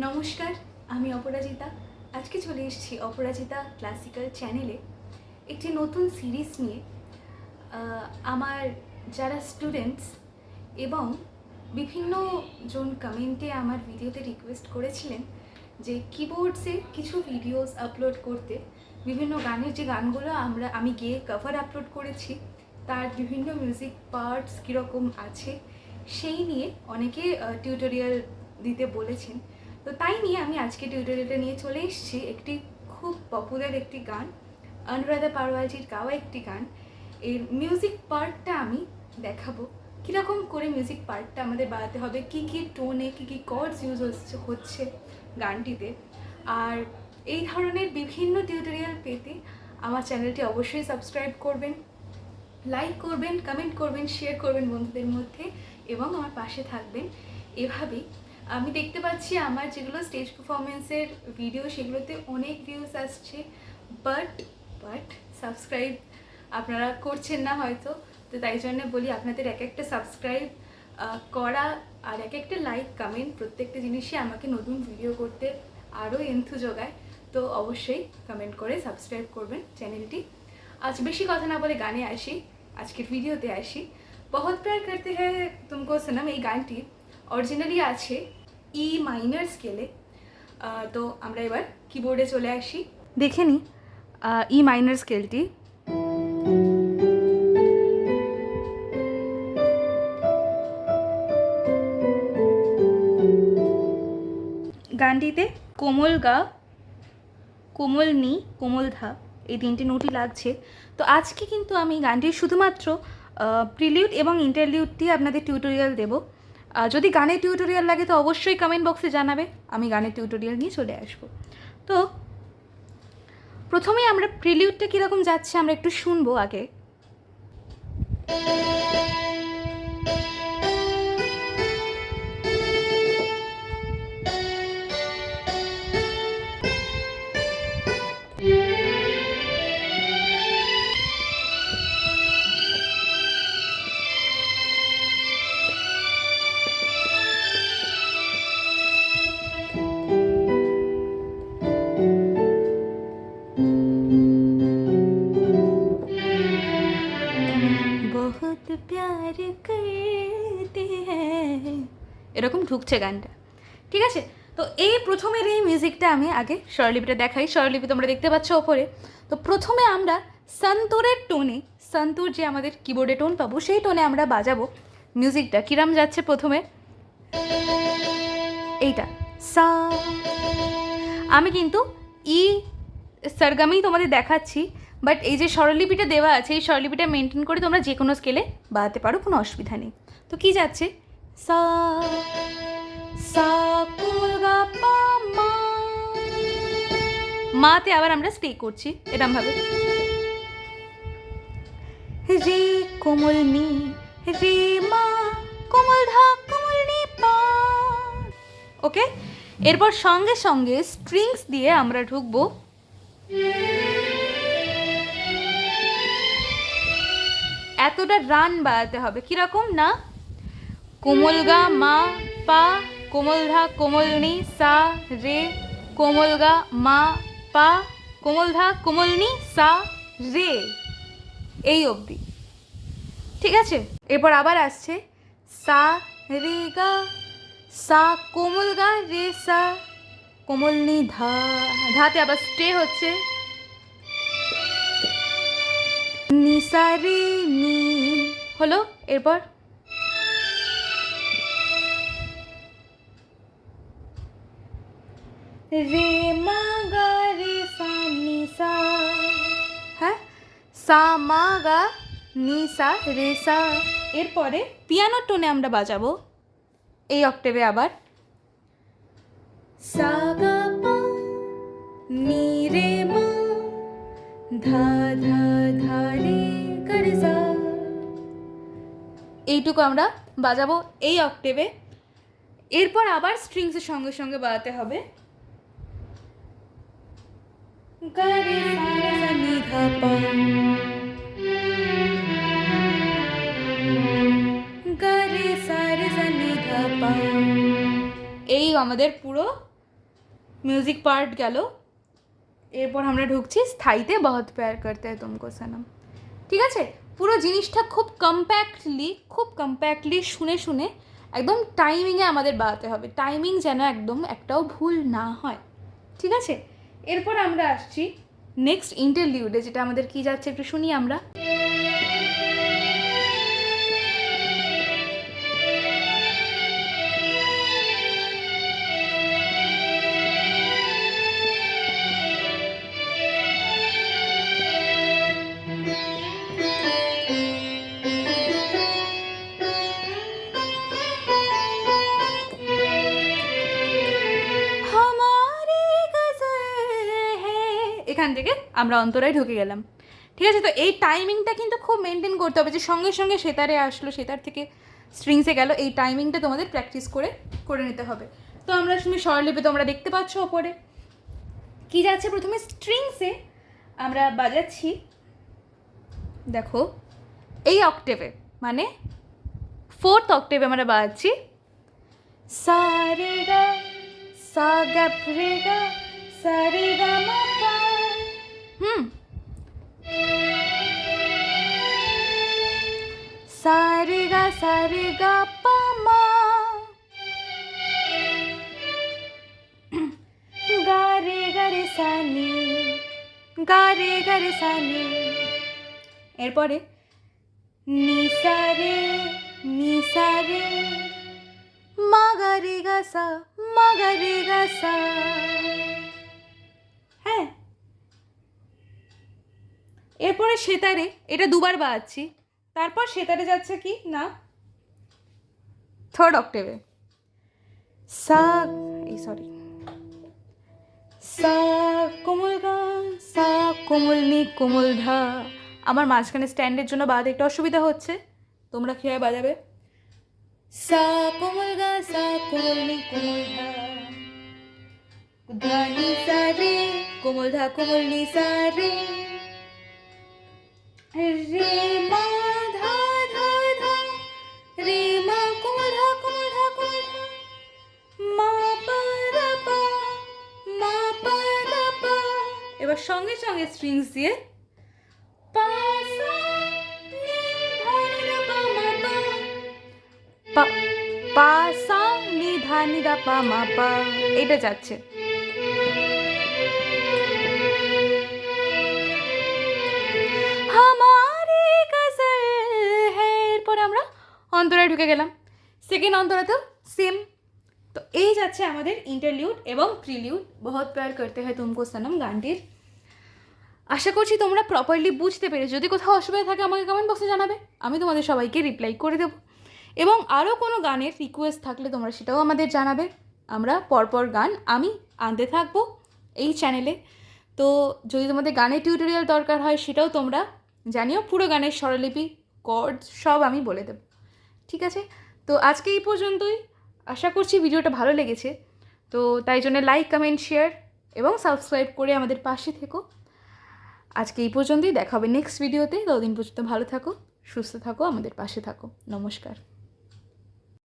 নমস্কার, আমি অপরাজিতা। আজকে চলে এসেছি অপরাজিতা ক্লাসিক্যাল চ্যানেলে একটি নতুন সিরিজ নিয়ে। আমার যারা স্টুডেন্টস এবং বিভিন্ন জন কমেন্টে আমার ভিডিওতে রিকোয়েস্ট করেছিলেন যে কিবোর্ডসে কিছু ভিডিওস আপলোড করতে, বিভিন্ন গানের যে গানগুলো আমি গেয়ে কভার আপলোড করেছি তার বিভিন্ন মিউজিক পার্টস কীরকম আছে সেই নিয়ে অনেকে টিউটোরিয়াল দিতে বলেছেন। তো তাই নিয়ে আমি আজকে টিউটোরিয়ালটা নিয়ে চলে এসেছি। একটি খুব পপুলার একটি গান, অনুরাধা পারওয়ালজির গাওয়া একটি গান। এর মিউজিক পার্টটা আমি দেখাবো, কীরকম করে মিউজিক পার্টটা আমাদের বাড়াতে হবে, কী কী টোনে কী কী কর্ডস ইউজ হচ্ছে গানটিতে। আর এই ধরনের বিভিন্ন টিউটোরিয়াল পেতে আমার চ্যানেলটি অবশ্যই সাবস্ক্রাইব করবেন, লাইক করবেন, কমেন্ট করবেন, শেয়ার করবেন বন্ধুদের মধ্যে এবং আমার পাশে থাকবেন। এভাবেই আমি দেখতে পাচ্ছি আমার যেগুলো স্টেজ পারফরমেন্সের ভিডিও সেগুলোতে অনেক ভিউজ আসছে, বাট সাবস্ক্রাইব আপনারা করছেন না হয়তো। তো তাই জন্য বলি, আপনাদের এক একটা সাবস্ক্রাইব করা আর এক একটা লাইক কমেন্ট প্রত্যেকটা জিনিসই আমাকে নতুন ভিডিও করতে আরও এন্থু যোগায়। তো অবশ্যই কমেন্ট করে সাবস্ক্রাইব করবেন চ্যানেলটি। আজ বেশি কথা না বলে গানে আসি, আজকের ভিডিওতে আসি। বহুত প্যার করতে হ্যায় তুমকো সনম এই গানটি অরিজিনালি আছে ই মাইনর স্কেলে। তো আমরা এবার কিবোর্ডে চলে আসি, দেখে নিই ই মাইনর স্কেলটি। গানটিতে কোমল গা, কোমল নি, কোমল ধা এই তিনটি নোটই লাগছে। তো আজকে কিন্তু আমি গানটির শুধুমাত্র প্রিলিউড এবং ইন্টারলিউডটি আপনাদের টিউটোরিয়াল দেব। যদি গানের টিউটোরিয়াল লাগে তো অবশ্যই কমেন্ট বক্সে জানাবে, আমি গানের টিউটোরিয়াল নিয়ে চলে আসব। তো প্রথমেই আমরা প্রিলিউডটা কীরকম যাচ্ছে আমরা একটু শুনবো আগে। বহুত প্যার করতে হ্যায়, এরকম ঢুকছে গানটা, ঠিক আছে। তো এই প্রথমের এই মিউজিকটা আমি আগে স্বরলিপিটা দেখাই। স্বরলিপি তোমরা দেখতে পাচ্ছ ওপরে। তো প্রথমে আমরা সন্তুরের টোনে, সন্তুর যে আমাদের কিবোর্ডে টোন পাবো সেই টোনে আমরা বাজাবো। মিউজিকটা কিরম যাচ্ছে প্রথমে এইটা সা। আমি কিন্তু ই সরগমেই তোমাদের দেখাচ্ছি, বাট এই যে স্বরলিপিটা দেওয়া আছে এই স্বরলিপিটা মেনটেন করে তোমরা যে কোনো স্কেলে বাজাতে পারো, কোনো অসুবিধা নেই। তো কি যাচ্ছে সা সা কোমল গা পা মা, মাতে আবার আমরা স্টে করছি এরমভাবে। রে কোমল নি, রে মা, কোমল ধা, কোমল নি পা। ওকে, এরপর সঙ্গে সঙ্গে স্ট্রিংস দিয়ে আমরা ঢুকবো। এতটা রান বাজাতে হবে, কিরকম না কোমল গা মা পা, কোমল ধা, কোমল নি সা রে, কোমল গা মা পা, কোমল ধা, কোমল নি সা রে, এই অবধি, ঠিক আছে। এরপর আবার আসছে সা রে গা, সা কোমল গা রে সা, কোমল নি ধা, ধাতে আবার স্টে হচ্ছে নি সা রে নি হলো। এরপর রে মা গা রে সা নি সা, হ্যাঁ সা মা গা নি সা রে সা। এরপরে পিয়ানোর টোনে আমরা বাজাবো এই অক্টেভে আবার সা গা পা নি রে মা ধা ধা ধা রে গা রে সা। এইটুকু আমরা বাজাবো এই অক্টেভে। এরপর আবার স্ট্রিংসের সঙ্গে সঙ্গে বাজাতে হবে গা রে সা রে সা নি ধা পা, গা রে সা রে সা নি ধা পা। এই আমাদের পুরো মিউজিক পার্ট গেল, এরপর আমরা ঢুকছি স্থায়ীতে বহুত প্যার করতে হ্যায় তুমকো সনম। ঠিক আছে, পুরো জিনিসটা খুব কম্প্যাক্টলি শুনে শুনে একদম টাইমিংয়ে আমাদের বাড়াতে হবে, টাইমিং যেন একদম একটাও ভুল না হয়। ঠিক আছে, এরপর আমরা আসছি নেক্সট ইন্টারলিউডে, যেটা আমাদের কি যাচ্ছে একটু শুনি আমরা। এখান থেকে আমরা অন্তরায় ঢুকে গেলাম। ঠিক আছে, তো এই টাইমিংটা কিন্তু খুব মেনটেন করতে হবে, যে সঙ্গে সঙ্গে সেতারে আসলো, সেতার থেকে স্ট্রিংসে গেল, এই টাইমিংটা তোমাদের প্র্যাকটিস করে নিতে হবে। তো আমরা তুমি স্বরলিপি তোমরা দেখতে পাচ্ছ ওপরে কি যাচ্ছে। প্রথমে স্ট্রিংসে আমরা বাজাচ্ছি, দেখো এই অক্টেভে, মানে 4th অক্টেভে আমরা বাজাচ্ছি সা রে গা সা গ্যাপ রে গা সা রে গা মা পা। সা রে গা পা মা, গা রে সা নি, গা রে সা নি। এরপরে নি সা রে মা গা রে গা সা। হ্যাঁ, এরপরে সেতারে এটা দুবার বাজাচ্ছি, তারপর সেতারে যাচ্ছে কি না 3rd অক্টেভে সা, সা কোমল গা সা কোমল নি কোমল ধা। আমার মাঝখানে স্ট্যান্ডের জন্য বাজাতে একটু অসুবিধা হচ্ছে, তোমরা কীভাবে বাজাবে। সা কোমল গা সা কোমল নি কোমল ধা, ধা নি সা রে কোমল ধা কোমল নি সা রে, রে মা ধা ধা ধা, রে মা কোমল ধা কোমল ধা কোমল ধা, মা পা রা পা, মা পা রা পা। এবার সঙ্গে সঙ্গে স্ট্রিংস দিয়ে পা সা নি ধা নি দা পা মা পা, পা সা নি ধা নি দা পা মা পা, এটা যাচ্ছে। হামারি গজল হ্যায়, এরপরে আমরা অন্তরায় ঢুকে গেলাম। সেকেন্ড অন্তরা তো সেম। তো এই যাচ্ছে আমাদের ইন্টারলিউড এবং প্রিলিউড বহুত প্যার করতে হয় তুমকো সনম গানটির। আশা করছি তোমরা প্রপারলি বুঝতে পেরেছো। যদি কোথাও অসুবিধা থাকে আমাকে কমেন্ট বক্সে জানাবে, আমি তোমাদের সবাইকে রিপ্লাই করে দেবো। এবং আরও কোনো গানের রিকোয়েস্ট থাকলে তোমরা সেটাও আমাদের জানাবে। আমরা পরপর গান আমি আনতে থাকবো এই চ্যানেলে। তো যদি তোমাদের গানের টিউটোরিয়াল দরকার হয় সেটাও তোমরা জানিও, পুরো গানের স্বরলিপি কর্ডস সব আমি বলে দেবো। ঠিক আছে, তো আজকে এই পর্যন্তই। আশা করছি ভিডিওটা ভালো লেগেছে, তো তাই জন্য লাইক কমেন্ট শেয়ার এবং সাবস্ক্রাইব করে আমাদের পাশে থেকো। আজকে এই পর্যন্তই, দেখা হবে নেক্সট ভিডিওতে। ততদিন পর্যন্ত ভালো থাকো, সুস্থ থাকো, আমাদের পাশে থাকো। নমস্কার।